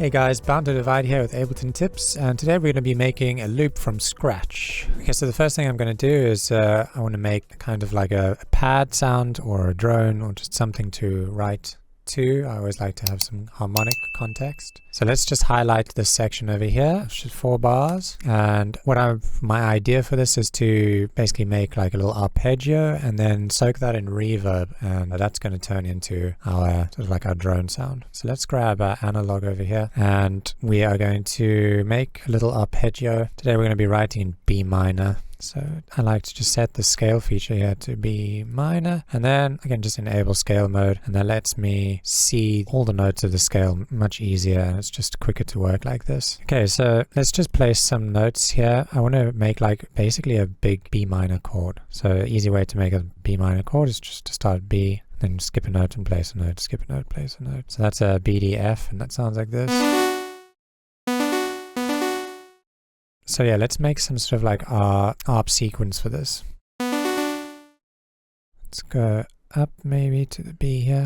Hey guys, Bound to Divide here with Ableton Tips, and today we're going to be making a loop from scratch. Okay, so the first thing I'm going to do is I want to make kind of like a pad sound or a drone or just something to write to. I always like to have some harmonic context. So let's just highlight this section over here, which is 4 bars. And my idea for this is to basically make like a little arpeggio and then soak that in reverb, and that's going to turn into our sort of like our drone sound. So let's grab our analog over here and we are going to make a little arpeggio. Today we're going to be writing in B minor. So I like to just set the scale feature here to B minor, and then I can just enable scale mode, and that lets me see all the notes of the scale much easier, and it's just quicker to work like this. Okay, so let's just place some notes here. I want to make like basically a big B minor chord. So an easy way to make a B minor chord is just to start B, then skip a note and place a note, skip a note, place a note. So that's a BDF, and that sounds like this. So yeah, let's make some sort of like ARP sequence for this. Let's go up maybe to the B here.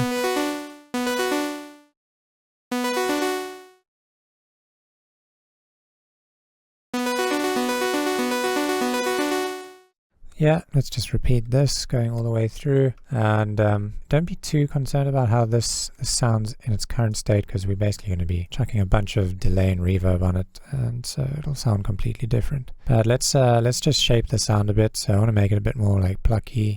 Yeah, let's just repeat this going all the way through, and don't be too concerned about how this sounds in its current state, because we're basically going to be chucking a bunch of delay and reverb on it, and so it'll sound completely different. But let's just shape the sound a bit. So I want to make it a bit more like plucky.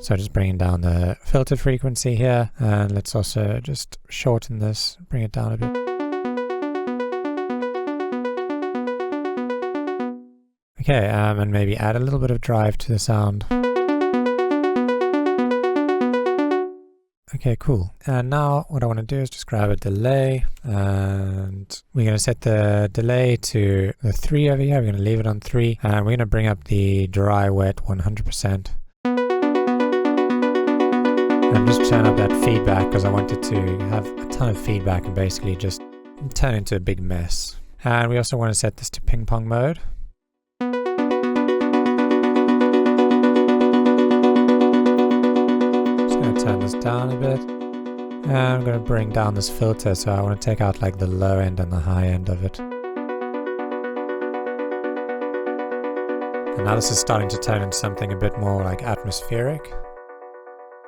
So just bringing down the filter frequency here, and let's also just shorten this, bring it down a bit. Okay, and maybe add a little bit of drive to the sound. Okay, cool. And now what I want to do is just grab a delay, and we're going to set the delay to the 3 over here. We're going to leave it on 3, and we're going to bring up the dry wet 100%. And just turn up that feedback, because I wanted to have a ton of feedback and basically just turn into a big mess. And we also want to set this to ping pong mode. Turn this down a bit, and I'm going to bring down this filter, so I want to take out like the low end and the high end of it. And now this is starting to turn into something a bit more like atmospheric.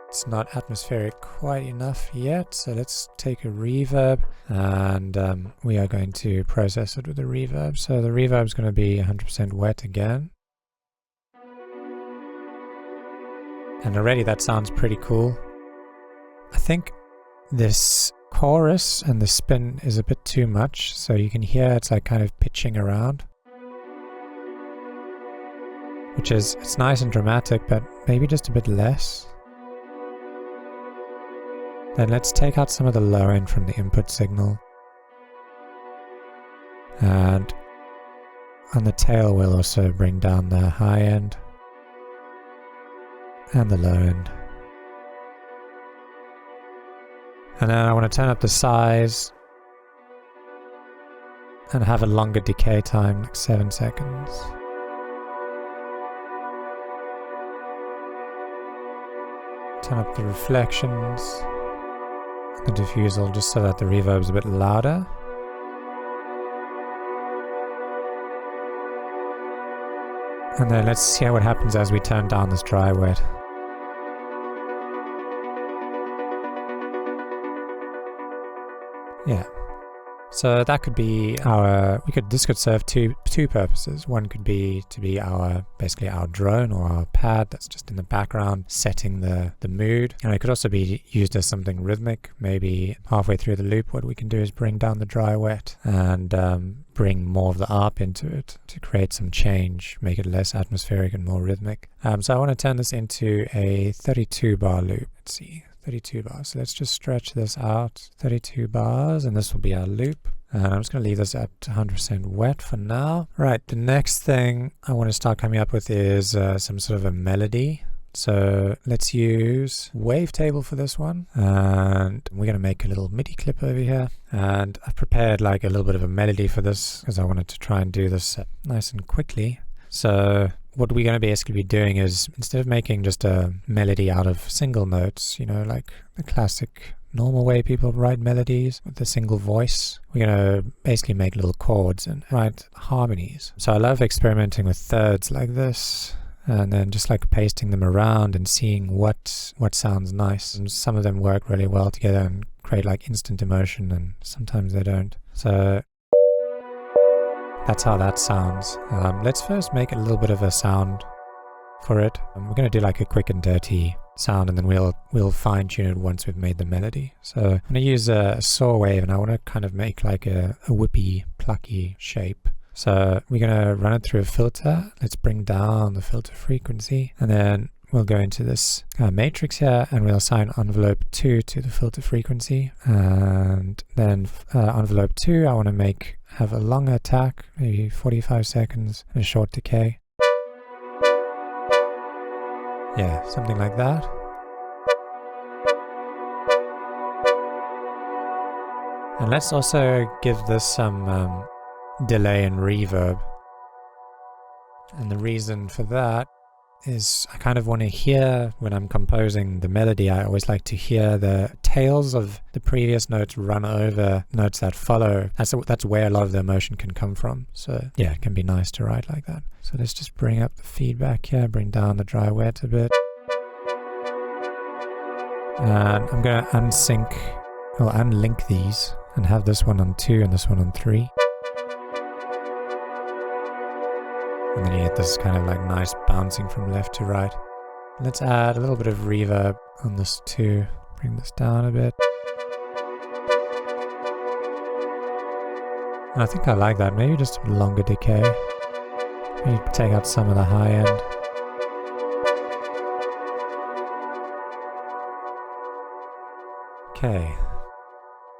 It's not atmospheric quite enough yet, so let's take a reverb, and we are going to process it with a reverb. So the reverb is going to be 100% wet again. And already that sounds pretty cool. I think this chorus and the spin is a bit too much, so you can hear it's like kind of pitching around. It's nice and dramatic, but maybe just a bit less. Then let's take out some of the low end from the input signal. And on the tail we'll also bring down the high end and the low end. And then I want to turn up the size and have a longer decay time, like 7 seconds. Turn up the reflections, the diffusal, just so that the reverb is a bit louder. And then let's see what happens as we turn down this dry wet. Yeah. So that could be this could serve two purposes. One could be to be basically our drone or our pad that's just in the background setting the mood. And it could also be used as something rhythmic. Maybe halfway through the loop what we can do is bring down the dry wet and bring more of the ARP into it to create some change, make it less atmospheric and more rhythmic. So I want to turn this into a 32 bar loop. Let's see. 32 bars. So let's just stretch this out. 32 bars, and this will be our loop. And I'm just going to leave this at 100% wet for now. Right, the next thing I want to start coming up with is some sort of a melody. So let's use Wavetable for this one, and we're going to make a little MIDI clip over here, and I've prepared like a little bit of a melody for this because I wanted to try and do this nice and quickly. So what we're going to basically be doing is, instead of making just a melody out of single notes, you know, like the classic normal way people write melodies with a single voice. We're going to basically make little chords and write harmonies. So I love experimenting with thirds like this, and then just like pasting them around and seeing what sounds nice. And some of them work really well together and create like instant emotion, and sometimes they don't. So that's how that sounds. Let's first make a little bit of a sound for it. We're going to do like a quick and dirty sound, and then we'll fine tune it once we've made the melody. So I'm going to use a saw wave, and I want to kind of make like a whippy, plucky shape. So we're going to run it through a filter. Let's bring down the filter frequency, and then we'll go into this matrix here, and we'll assign envelope 2 to the filter frequency. And then envelope 2, I want to have a longer attack, maybe 45 seconds, and a short decay. Yeah, something like that. And let's also give this some delay and reverb. And the reason for that is I kind of want to hear, when I'm composing the melody, I always like to hear the tails of the previous notes run over notes that follow. That's where a lot of the emotion can come from. So yeah, it can be nice to write like that. So let's just bring up the feedback here, bring down the dry wet a bit. And I'm going to unlink these and have this one on 2 and this one on 3. And then you get this kind of like nice bouncing from left to right. Let's add a little bit of reverb on this too. Bring this down a bit. And I think I like that. Maybe just a longer decay. Maybe take out some of the high end. Okay.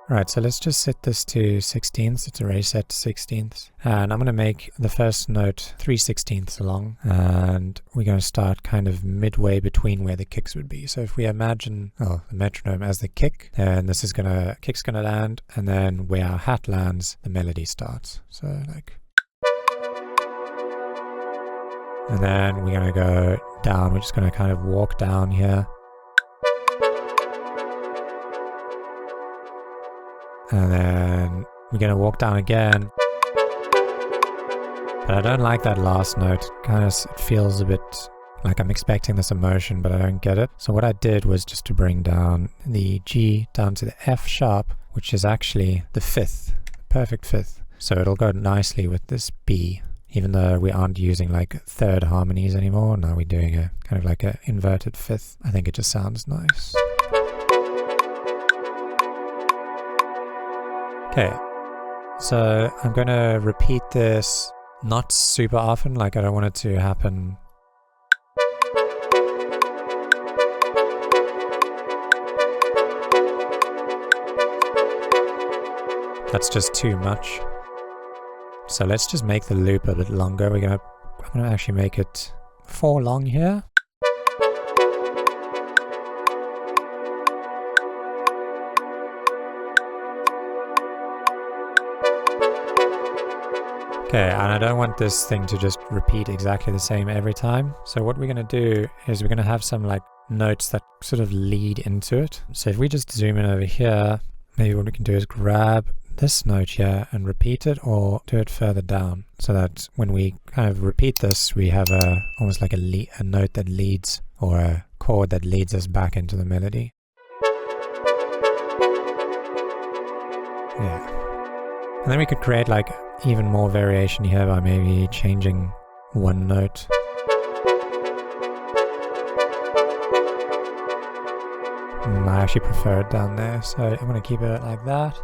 Right, so let's just set this to 16ths. It's already set to 16ths. And I'm going to make the first note 3/16ths long. And we're going to start kind of midway between where the kicks would be. So if we imagine the metronome as the kick, then kick's going to land, and then where our hat lands, the melody starts. So like... And then we're going to go down. We're just going to kind of walk down here. And then we're going to walk down again. But I don't like that last note. It feels a bit like I'm expecting this emotion, but I don't get it. So what I did was just to bring down the G down to the F sharp, which is actually the 5th, perfect 5th. So it'll go nicely with this B, even though we aren't using like third harmonies anymore. Now we're doing a kind of like an inverted 5th. I think it just sounds nice. Okay, so I'm going to repeat this not super often, like I don't want it to happen. That's just too much. So let's just make the loop a bit longer. I'm gonna actually make it 4 long here. Okay, and I don't want this thing to just repeat exactly the same every time. So what we're going to do is we're going to have some like notes that sort of lead into it. So if we just zoom in over here, maybe what we can do is grab this note here and repeat it, or do it further down, so that when we kind of repeat this, we have almost like a note that leads, or a chord that leads us back into the melody. Yeah. And then we could create like even more variation here by maybe changing one note. I actually prefer it down there, so I'm going to keep it like that.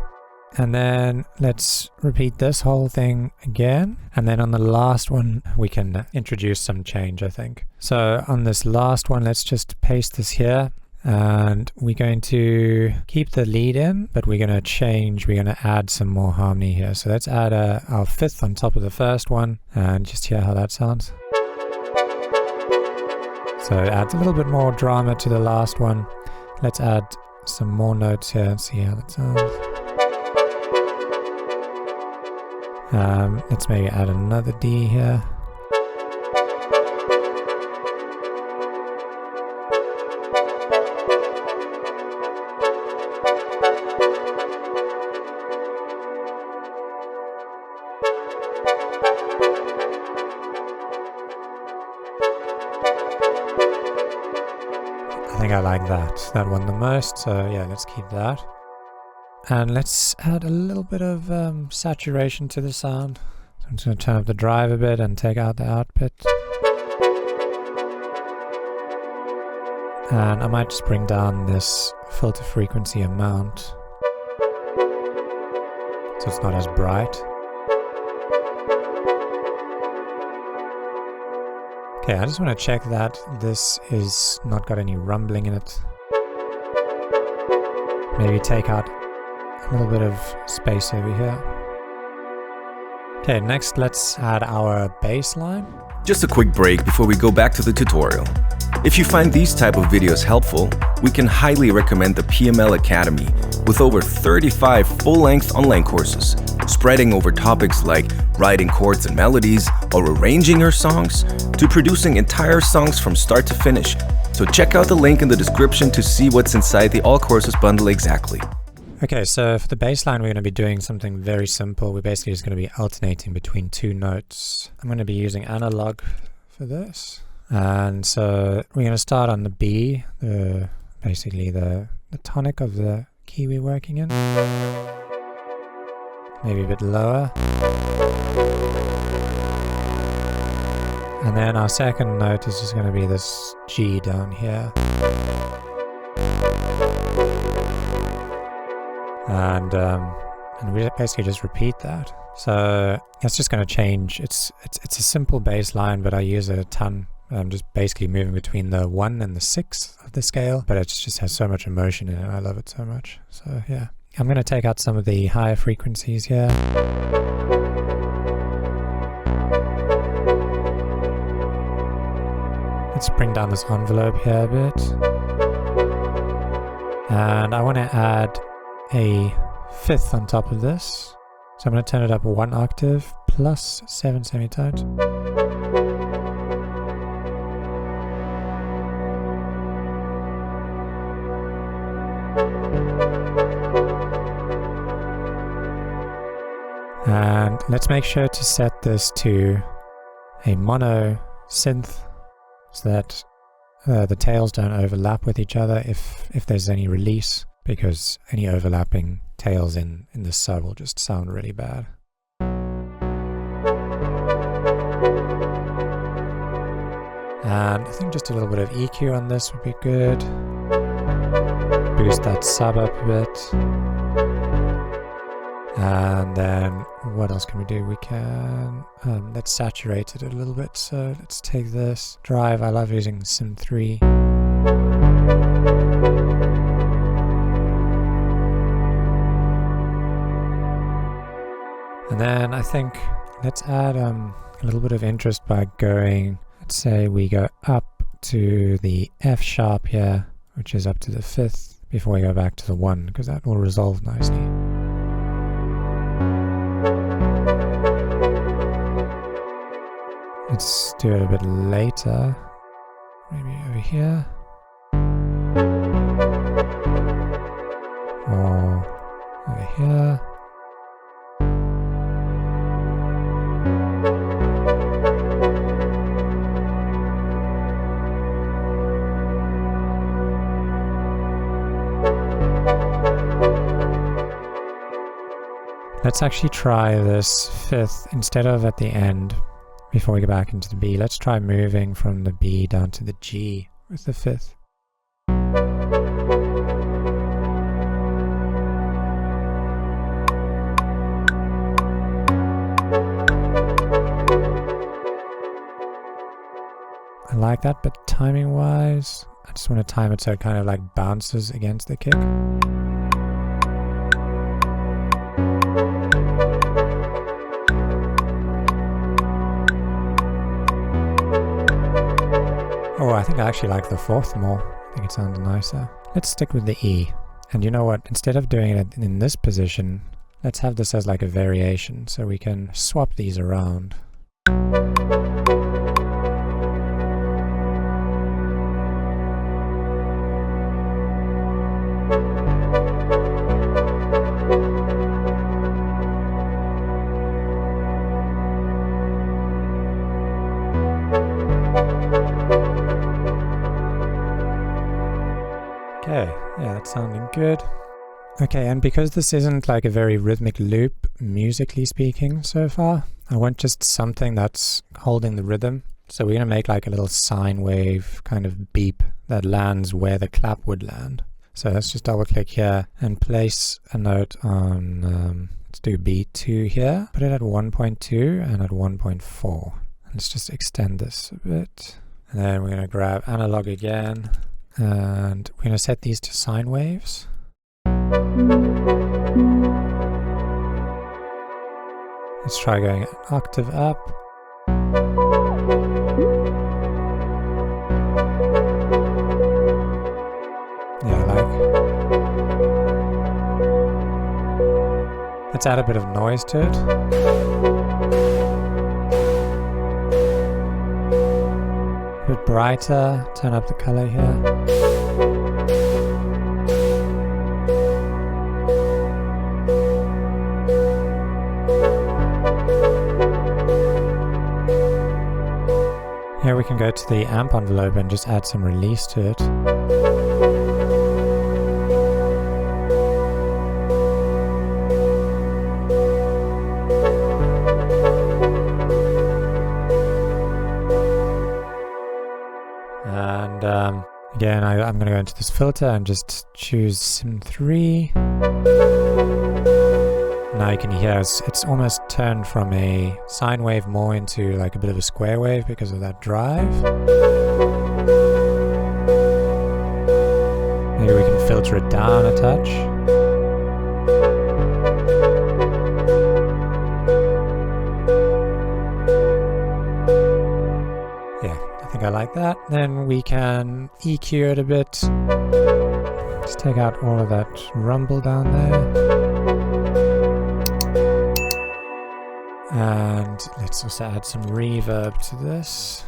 And then let's repeat this whole thing again. And then on the last one, we can introduce some change, I think. So on this last one, let's just paste this here. And we're going to keep the lead in, but we're going to add some more harmony here. So let's add our 5th on top of the first one, and just hear how that sounds. So it adds a little bit more drama to the last one. Let's add some more notes here and see how that sounds. Let's maybe add another D here. think I like that one the most, so yeah, let's keep that. And let's add a little bit of saturation to the sound. So I'm just going to turn up the drive a bit and take out the output. And I might just bring down this filter frequency amount so it's not as bright. Okay, I just want to check that this is not got any rumbling in it. Maybe take out a little bit of space over here. Okay, next let's add our bass line. Just a quick break before we go back to the tutorial. If you find these type of videos helpful, we can highly recommend the PML Academy with over 35 full-length online courses, spreading over topics like writing chords and melodies or arranging your songs to producing entire songs from start to finish. So check out the link in the description to see what's inside the All Courses bundle exactly. Okay, so for the bass line, we're going to be doing something very simple. We're basically just going to be alternating between two notes. I'm going to be using analog for this. And so we're going to start on the B, basically the tonic of the key we're working in. Maybe a bit lower. And then our second note is just going to be this G down here. And we basically just repeat that. So it's just going to change. It's a simple bass line, but I use a ton. I'm just basically moving between the 1 and the 6 of the scale, but it just has so much emotion in it. I love it so much. So yeah, I'm going to take out some of the higher frequencies here. Let's bring down this envelope here a bit. And I want to add a fifth on top of this. So I'm going to turn it up 1 octave plus 7 semitones. And let's make sure to set this to a mono synth so that the tails don't overlap with each other if there's any release, because any overlapping tails in this sub will just sound really bad. And I think just a little bit of EQ on this would be good. Boost that sub up a bit. And then what else can we do? We can let's saturate it a little bit. So let's take this drive. I love using Sim 3. And then I think let's add a little bit of interest by going, let's say we go up to the F sharp here, which is up to the 5th, before we go back to the 1, because that will resolve nicely. Let's do it a bit later, maybe over here, or over here. Let's actually try this 5th instead of at the end. Before we go back into the B, let's try moving from the B down to the G with the 5th. I like that, but timing wise, I just want to time it so it kind of like bounces against the kick. Oh, I think I actually like the 4th more. I think it sounds nicer. Let's stick with the E. And you know what? Instead of doing it in this position, let's have this as like a variation so we can swap these around. Okay, yeah, that's sounding good. Okay, and because this isn't like a very rhythmic loop, musically speaking, so far, I want just something that's holding the rhythm. So we're gonna make like a little sine wave kind of beep that lands where the clap would land. So let's just double click here and place a note on, let's do B2 here. Put it at 1.2 and at 1.4. Let's just extend this a bit. And then we're gonna grab analog again. And we're gonna set these to sine waves. Let's try going an octave up. Yeah, let's add a bit of noise to it. A bit brighter, turn up the color here. Here we can go to the amp envelope and just add some release to it. And again, I'm going to go into this filter and just choose Sim 3. Now you can hear it's almost turned from a sine wave more into like a bit of a square wave because of that drive. Maybe we can filter it down a touch. Yeah, I think I like that. Then we can EQ it a bit. Just take out all of that rumble down there. And let's also add some reverb to this.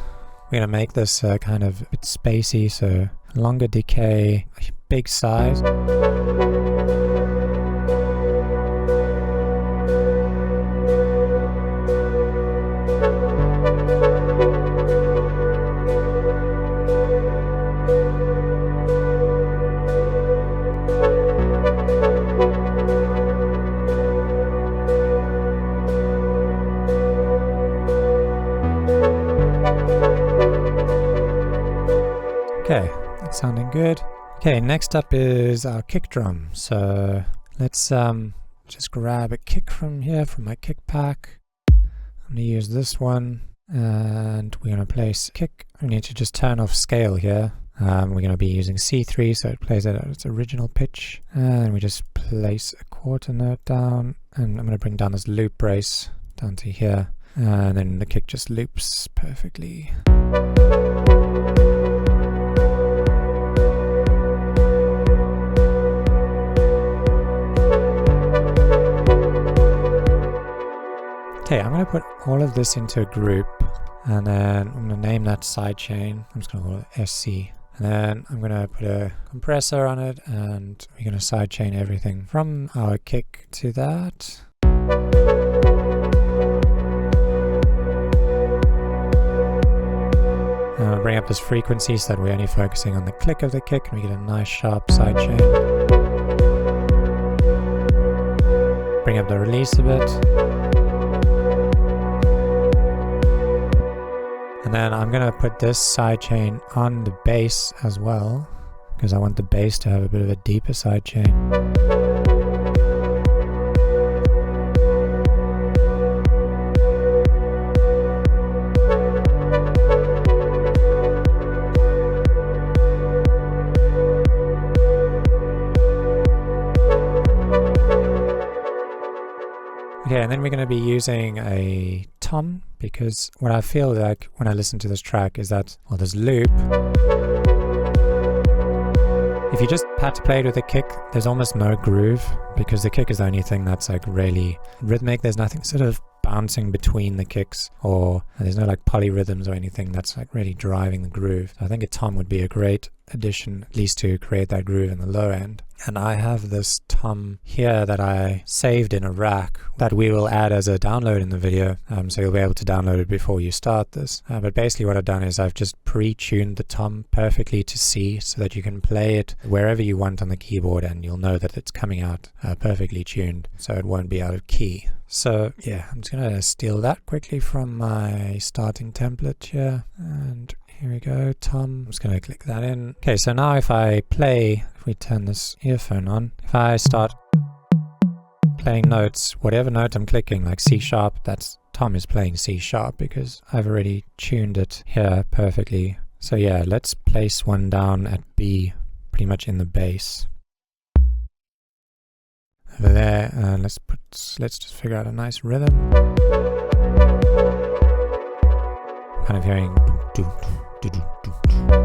We're gonna make this kind of a bit spacey, so longer decay, big size. Okay, that's sounding good. Okay, next up is our kick drum. So let's just grab a kick from here, from my kick pack. I'm going to use this one, and we're going to place kick. We need to just turn off scale here. We're going to be using C3, so it plays it at its original pitch. And we just place a quarter note down, and I'm going to bring down this loop brace down to here. And then the kick just loops perfectly. Okay, I'm going to put all of this into a group, and then I'm going to name that sidechain. I'm just going to call it SC. And then I'm going to put a compressor on it, and we're going to sidechain everything from our kick to that. And I'll bring up this frequency so that we're only focusing on the click of the kick, and we get a nice sharp sidechain. Bring up the release a bit. And then I'm going to put this sidechain on the bass as well, because I want the bass to have a bit of a deeper sidechain. Okay, and then we're going to be using a tom, because what I feel like when I listen to this track is that, well, this loop, if you just had to play it with a kick, there's almost no groove, because the kick is the only thing that's like really rhythmic. There's nothing sort of bouncing between the kicks, or there's no like polyrhythms or anything that's like really driving the groove. So I think a tom would be a great addition, at least to create that groove in the low end. And I have this tom here that I saved in a rack that we will add as a download in the video, so you'll be able to download it before you start this. But basically what I've done is I've just pre-tuned the tom perfectly to C so that you can play it wherever you want on the keyboard and you'll know that it's coming out perfectly tuned, so it won't be out of key. So yeah, I'm just gonna steal that quickly from my starting template here, and here we go, tom. I'm just going to click that in. Okay, so now if I play, if we turn this earphone on, if I start playing notes, whatever note I'm clicking, like C sharp, that's tom is playing C sharp because I've already tuned it here perfectly. So yeah, let's place one down at B, pretty much in the bass. Over there, and let's just figure out a nice rhythm. Kind of hearing doom, doom, doom, doom, doom.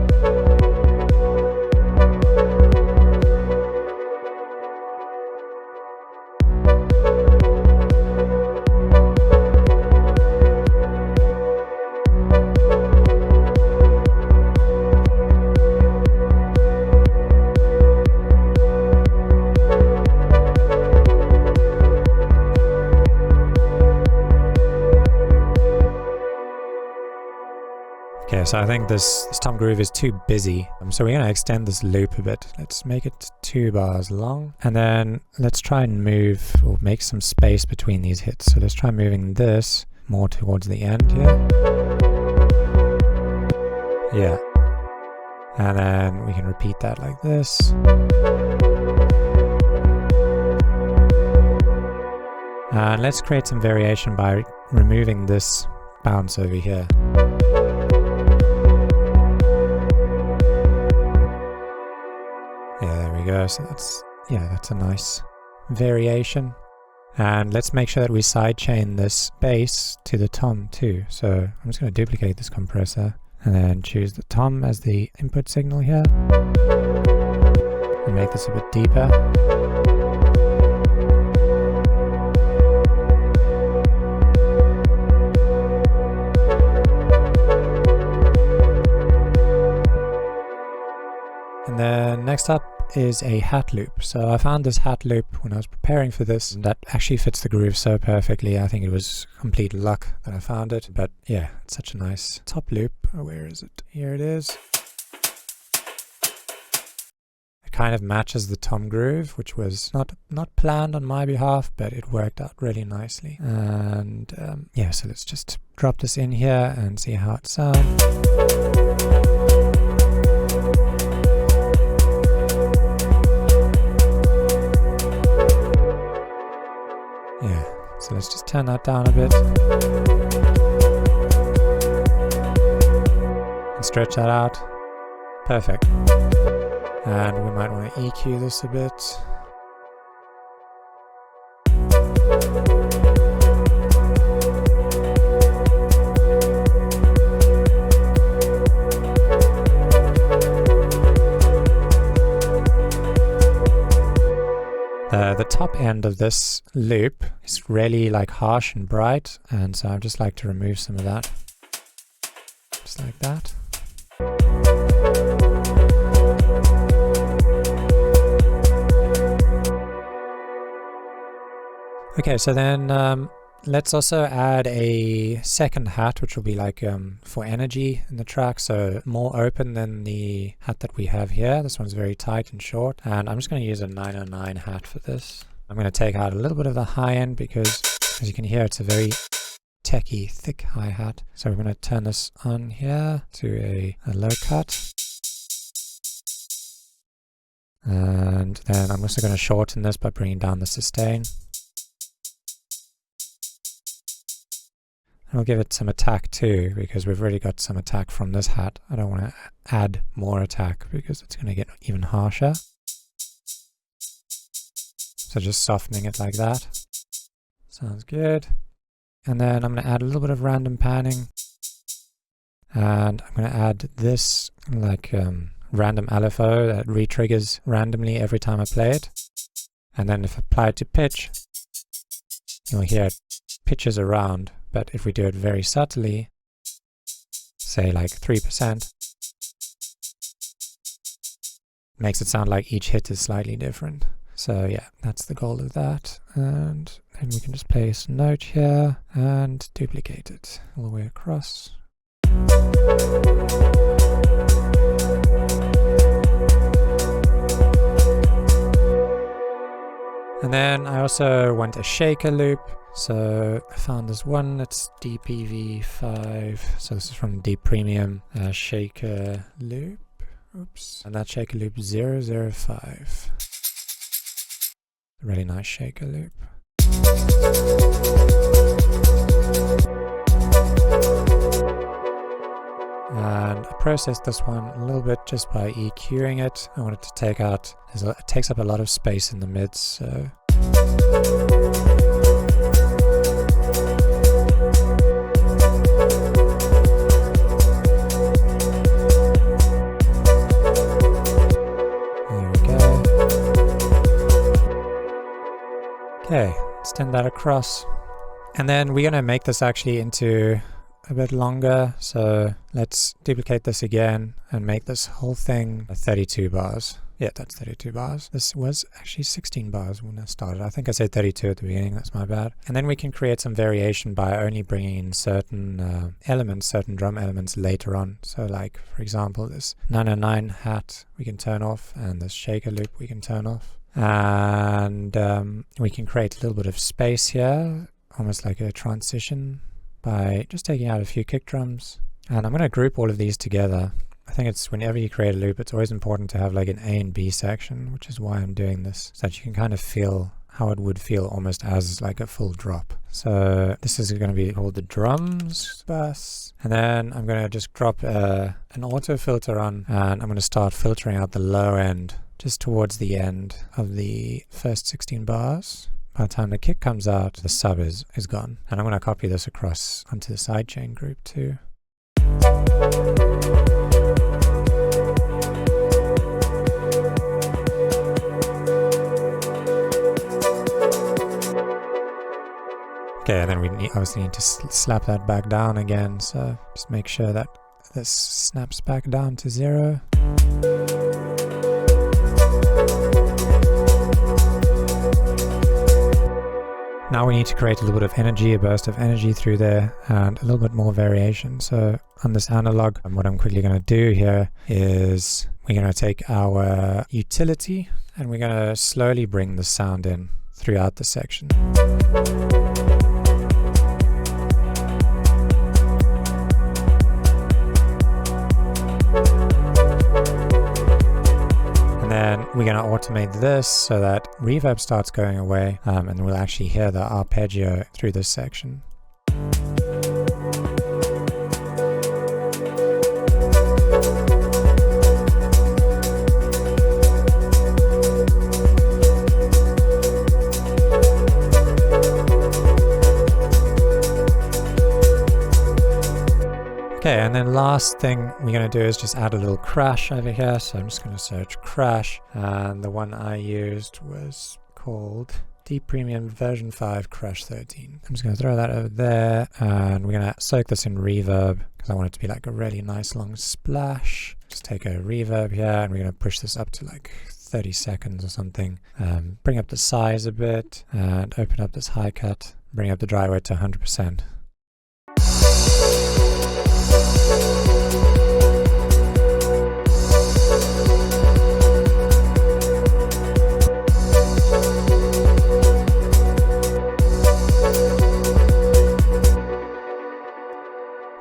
Okay, so I think this tom groove is too busy, so we're going to extend this loop a bit. Let's make it 2 bars long, and then let's try and move or make some space between these hits. So let's try moving this more towards the end here. Yeah. And then we can repeat that like this. And let's create some variation by removing this bounce over here. Yeah, there we go. So that's a nice variation. And let's make sure that we sidechain this bass to the tom too. So I'm just going to duplicate this compressor and then choose the tom as the input signal here. And make this a bit deeper. And then next up is a hat loop. So I found this hat loop when I was preparing for this, and that actually fits the groove so perfectly. I think it was complete luck that I found it, but yeah, it's such a nice top loop. Oh, where is it? Here it is. It kind of matches the tom groove, which was not planned on my behalf, but it worked out really nicely. And yeah, so let's just drop this in here and see how it sounds. Yeah, so let's just turn that down a bit and stretch that out. Perfect. And we might want to EQ this a bit. The top end of this loop is really like harsh and bright, and so I just like to remove some of that. Just like that. Okay, so then let's also add a second hat, which will be like for energy in the track, so more open than the hat that we have here. This one's very tight and short, and I'm just going to use a 909 hat for this. I'm going to take out a little bit of the high end because, as you can hear, it's a very techy, thick hi-hat. So we're going to turn this on here to a low cut. And then I'm also going to shorten this by bringing down the sustain. I'll give it some attack too, because we've already got some attack from this hat. I don't want to add more attack because it's going to get even harsher. So just softening it like that. Sounds good. And then I'm going to add a little bit of random panning. And I'm going to add this like random LFO that re-triggers randomly every time I play it. And then if applied to pitch, you'll hear it pitches around. But if we do it very subtly, say like 3%, makes it sound like each hit is slightly different. So yeah, that's the goal of that. And then we can just place a note here and duplicate it all the way across. And then I also want a shaker loop. So I found this one, it's DPV5. So this is from Deep Premium shaker loop. Oops. And that shaker loop 005. A really nice shaker loop. And I processed this one a little bit just by EQing it. I wanted to take out, it takes up a lot of space in the mids, so. There we go. Okay, extend that across. And then we're gonna make this actually into a bit longer, so let's duplicate this again and make this whole thing 32 bars. Yeah, that's 32 bars. This was actually 16 bars when I started. I think I said 32 at the beginning, that's my bad. And then we can create some variation by only bringing in certain elements, certain drum elements later on. So like, for example, this 909 hat we can turn off, and this shaker loop we can turn off. And we can create a little bit of space here, almost like a transition, by just taking out a few kick drums. And I'm going to group all of these together. I think it's whenever you create a loop, it's always important to have like an A and B section, which is why I'm doing this, so that you can kind of feel how it would feel almost as like a full drop. So this is going to be called the drums bus. And then I'm going to just drop an auto filter on, and I'm going to start filtering out the low end just towards the end of the first 16 bars. By the time the kick comes out, the sub is gone. And I'm going to copy this across onto the sidechain group too. Okay, and then we obviously need to slap that back down again. So just make sure that this snaps back down to 0. Now we need to create a little bit of energy, a burst of energy through there, and a little bit more variation. So on this analog, what I'm quickly going to do here is we're going to take our utility and we're going to slowly bring the sound in throughout the section. Then we're going to automate this so that reverb starts going away, and we'll actually hear the arpeggio through this section. Okay, and then last thing we're going to do is just add a little crash over here. So I'm just going to search crash, and the one I used was called Deep Premium version 5 Crash 13. I'm just going to throw that over there, and we're going to soak this in reverb because I want it to be like a really nice long splash. Just take a reverb here, and we're going to push this up to like 30 seconds or something. Bring up the size a bit and open up this high cut. Bring up the dry wet to 100%.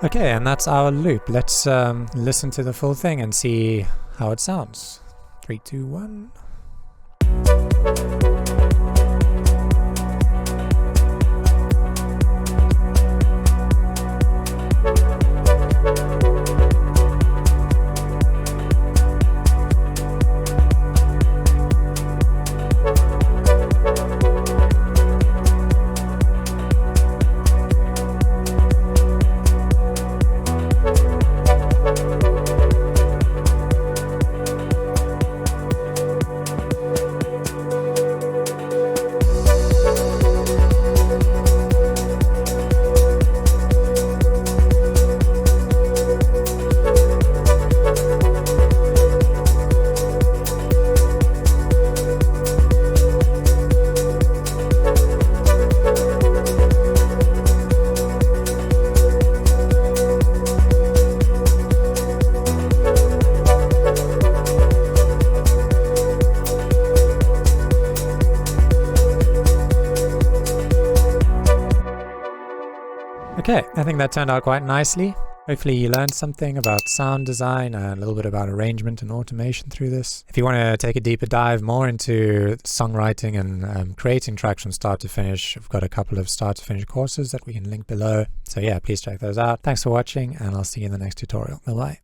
Okay, and that's our loop. Let's listen to the full thing and see how it sounds. 3, 2, 1. Okay, I think that turned out quite nicely. Hopefully you learned something about sound design and a little bit about arrangement and automation through this. If you want to take a deeper dive more into songwriting and creating tracks from start to finish, I've got a couple of start to finish courses that we can link below. So yeah, please check those out. Thanks for watching, and I'll see you in the next tutorial. Bye-bye.